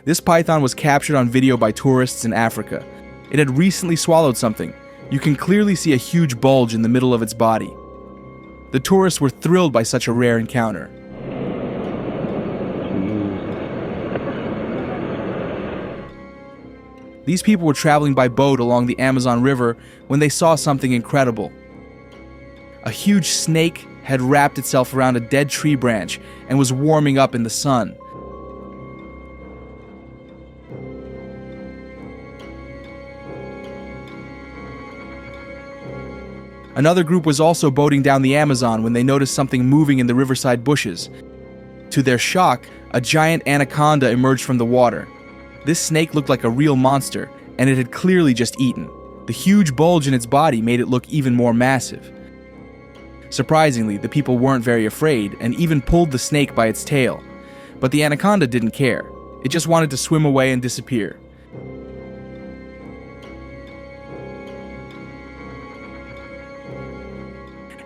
This python was captured on video by tourists in Africa. It had recently swallowed something. You can clearly see a huge bulge in the middle of its body. The tourists were thrilled by such a rare encounter. These people were traveling by boat along the Amazon River when they saw something incredible. A huge snake had wrapped itself around a dead tree branch and was warming up in the sun. Another group was also boating down the Amazon when they noticed something moving in the riverside bushes. To their shock, a giant anaconda emerged from the water. This snake looked like a real monster, and it had clearly just eaten. The huge bulge in its body made it look even more massive. Surprisingly, the people weren't very afraid and even pulled the snake by its tail. But the anaconda didn't care. It just wanted to swim away and disappear.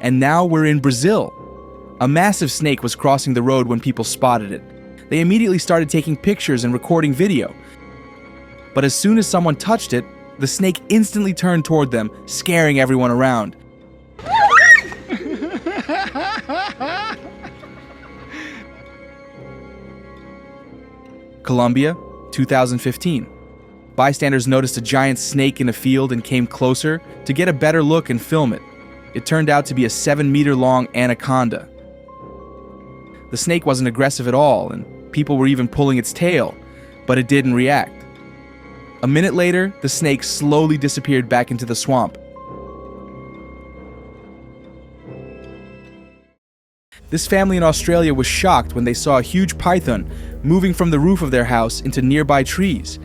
And now we're in Brazil. A massive snake was crossing the road when people spotted it. They immediately started taking pictures and recording video. But as soon as someone touched it, the snake instantly turned toward them, scaring everyone around. Colombia, 2015. Bystanders noticed a giant snake in a field and came closer to get a better look and film it. It turned out to be a 7-meter-long anaconda. The snake wasn't aggressive at all, and people were even pulling its tail, but it didn't react. A minute later, the snake slowly disappeared back into the swamp. This family in Australia was shocked when they saw a huge python moving from the roof of their house into nearby trees.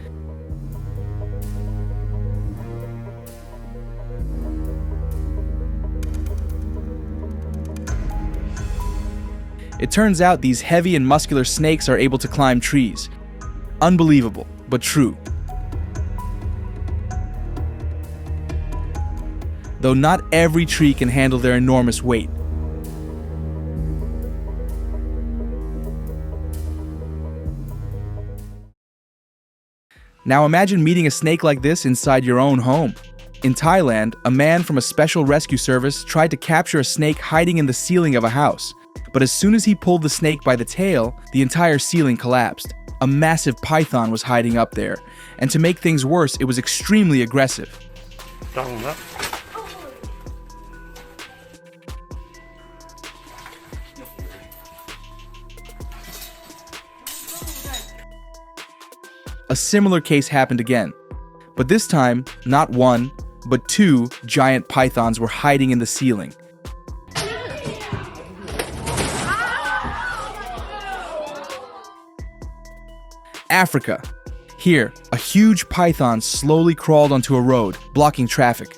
It turns out these heavy and muscular snakes are able to climb trees. Unbelievable, but true. Though not every tree can handle their enormous weight. Now imagine meeting a snake like this inside your own home. In Thailand, a man from a special rescue service tried to capture a snake hiding in the ceiling of a house. But as soon as he pulled the snake by the tail, the entire ceiling collapsed. A massive python was hiding up there, and to make things worse, it was extremely aggressive. A similar case happened again, but this time, not one, but two giant pythons were hiding in the ceiling. Africa. Here, a huge python slowly crawled onto a road, blocking traffic.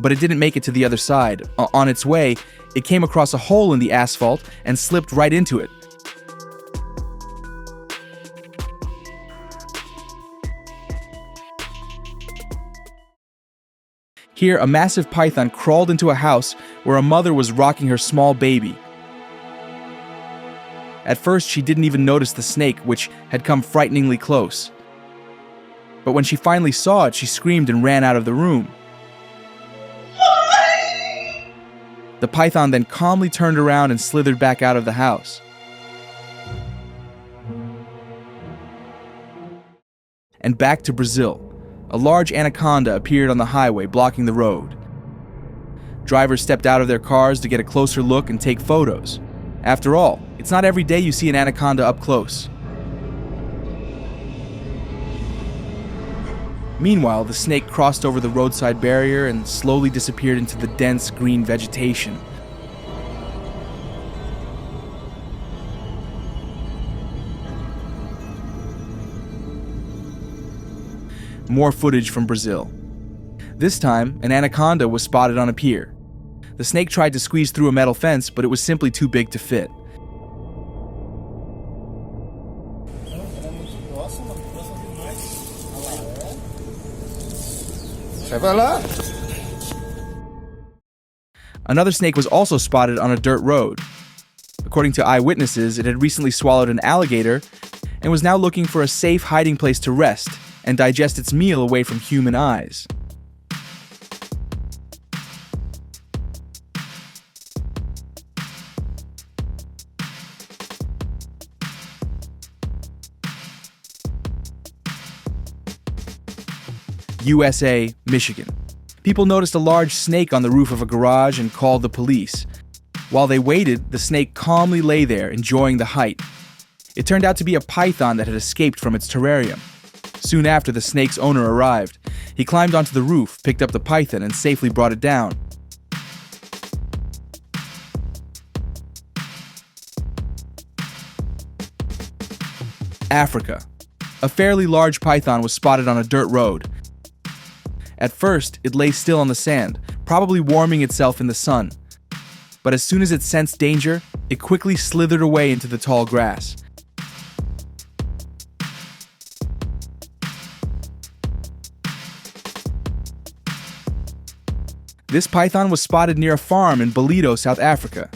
But it didn't make it to the other side. On its way, it came across a hole in the asphalt and slipped right into it. Here, a massive python crawled into a house where a mother was rocking her small baby. At first, she didn't even notice the snake, which had come frighteningly close. But when she finally saw it, she screamed and ran out of the room. The python then calmly turned around and slithered back out of the house. And back to Brazil. A large anaconda appeared on the highway, blocking the road. Drivers stepped out of their cars to get a closer look and take photos. After all, it's not every day you see an anaconda up close. Meanwhile, the snake crossed over the roadside barrier and slowly disappeared into the dense green vegetation. More footage from Brazil. This time, an anaconda was spotted on a pier. The snake tried to squeeze through a metal fence, but it was simply too big to fit. Another snake was also spotted on a dirt road. According to eyewitnesses, it had recently swallowed an alligator and was now looking for a safe hiding place to rest and digest its meal away from human eyes. USA, Michigan. People noticed a large snake on the roof of a garage and called the police. While they waited, the snake calmly lay there, enjoying the height. It turned out to be a python that had escaped from its terrarium. Soon after, the snake's owner arrived. He climbed onto the roof, picked up the python, and safely brought it down. Africa. A fairly large python was spotted on a dirt road. At first, it lay still on the sand, probably warming itself in the sun. But as soon as it sensed danger, it quickly slithered away into the tall grass. This python was spotted near a farm in Ballito, South Africa.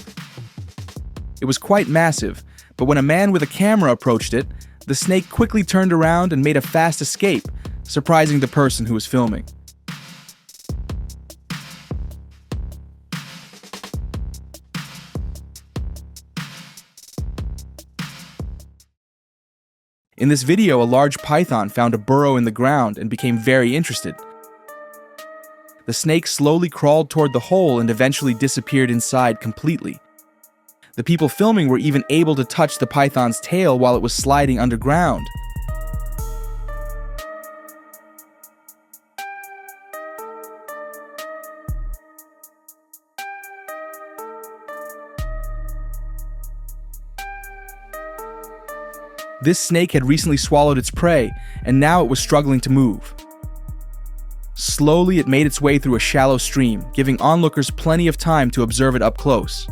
It was quite massive, but when a man with a camera approached it, the snake quickly turned around and made a fast escape, surprising the person who was filming. In this video, a large python found a burrow in the ground and became very interested. The snake slowly crawled toward the hole and eventually disappeared inside completely. The people filming were even able to touch the python's tail while it was sliding underground. This snake had recently swallowed its prey, and now it was struggling to move. Slowly, it made its way through a shallow stream, giving onlookers plenty of time to observe it up close.